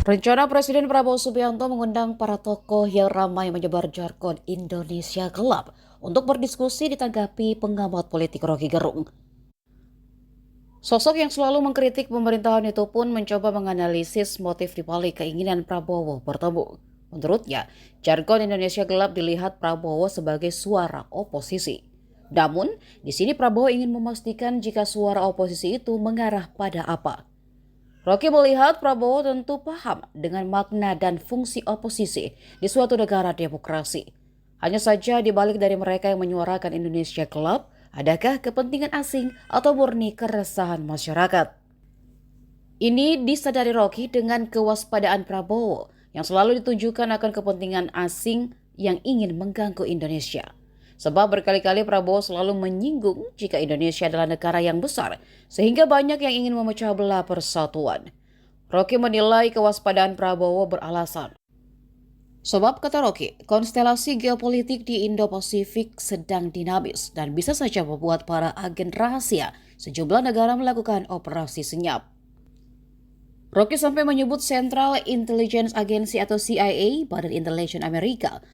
Rencana Presiden Prabowo Subianto mengundang para tokoh yang ramai menyebar jargon Indonesia gelap untuk berdiskusi ditanggapi pengamat politik Rocky Gerung. Sosok yang selalu mengkritik pemerintahan itu pun mencoba menganalisis motif dibalik keinginan Prabowo bertemu. Menurutnya, jargon Indonesia gelap dilihat Prabowo sebagai suara oposisi. Namun, di sini Prabowo ingin memastikan jika suara oposisi itu mengarah pada apa. Rocky melihat Prabowo tentu paham dengan makna dan fungsi oposisi di suatu negara demokrasi. Hanya saja dibalik dari mereka yang menyuarakan Indonesia gelap, adakah kepentingan asing atau murni keresahan masyarakat? Ini disadari Rocky dengan kewaspadaan Prabowo yang selalu ditunjukkan akan kepentingan asing yang ingin mengganggu Indonesia. Sebab berkali-kali Prabowo selalu menyinggung jika Indonesia adalah negara yang besar, sehingga banyak yang ingin memecah belah persatuan. Rocky menilai kewaspadaan Prabowo beralasan. Sebab kata Rocky, konstelasi geopolitik di Indo-Pasifik sedang dinamis dan bisa saja membuat para agen rahasia sejumlah negara melakukan operasi senyap. Rocky sampai menyebut Central Intelligence Agency atau CIA, Badan Intelijen Amerika,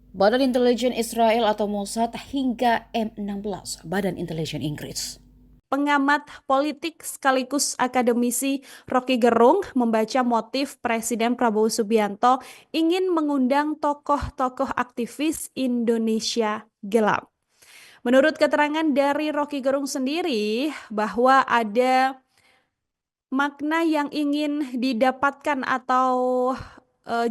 Badan Intelijen Israel atau Mossad hingga M16, Badan Intelijen Inggris. Pengamat politik sekaligus akademisi Rocky Gerung membaca motif Presiden Prabowo Subianto ingin mengundang tokoh-tokoh aktivis Indonesia gelap. Menurut keterangan dari Rocky Gerung sendiri bahwa ada makna yang ingin didapatkan atau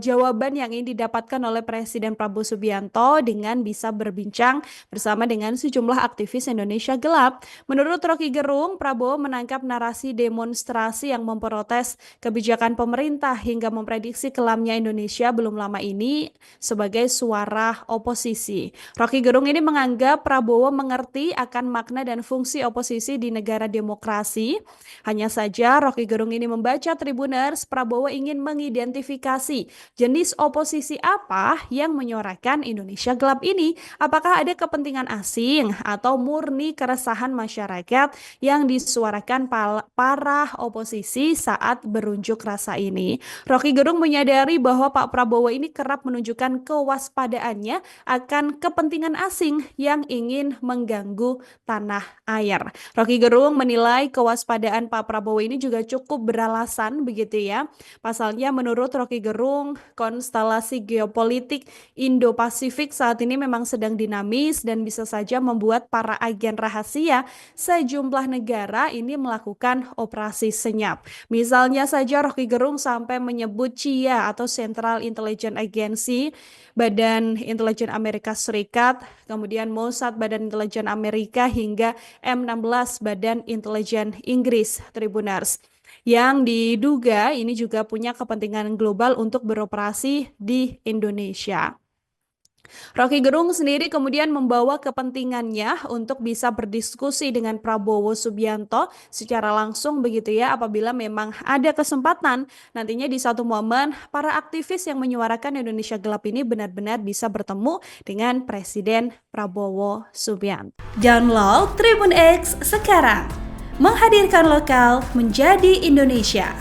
jawaban yang ingin didapatkan oleh Presiden Prabowo Subianto dengan bisa berbincang bersama dengan sejumlah aktivis Indonesia gelap. Menurut Rocky Gerung, Prabowo menangkap narasi demonstrasi yang memprotes kebijakan pemerintah hingga memprediksi kelamnya Indonesia belum lama ini sebagai suara oposisi. Rocky Gerung ini menganggap Prabowo mengerti akan makna dan fungsi oposisi di negara demokrasi. Hanya saja Rocky Gerung ini membaca Tribuners, Prabowo ingin mengidentifikasi jenis oposisi apa yang menyuarakan Indonesia gelap ini. Apakah ada kepentingan asing atau murni keresahan masyarakat yang disuarakan para oposisi saat berunjuk rasa ini? Rocky Gerung menyadari bahwa Pak Prabowo ini kerap menunjukkan kewaspadaannya akan kepentingan asing yang ingin mengganggu tanah air. Rocky Gerung menilai kewaspadaan Pak Prabowo ini juga cukup beralasan begitu ya. Pasalnya menurut Rocky Gerung, konstelasi geopolitik Indo-Pasifik saat ini memang sedang dinamis dan bisa saja membuat para agen rahasia sejumlah negara ini melakukan operasi senyap. Misalnya saja Rocky Gerung sampai menyebut CIA atau Central Intelligence Agency, Badan Intelijen Amerika Serikat, kemudian Mossad Badan Intelijen Amerika hingga M16 Badan Intelijen Inggris, Tribuners, yang diduga ini juga punya kepentingan global untuk beroperasi di Indonesia. Rocky Gerung sendiri kemudian membawa kepentingannya untuk bisa berdiskusi dengan Prabowo Subianto secara langsung begitu ya, apabila memang ada kesempatan nantinya di satu momen para aktivis yang menyuarakan Indonesia gelap ini benar-benar bisa bertemu dengan Presiden Prabowo Subianto. Download Tribun X sekarang, menghadirkan lokal menjadi Indonesia.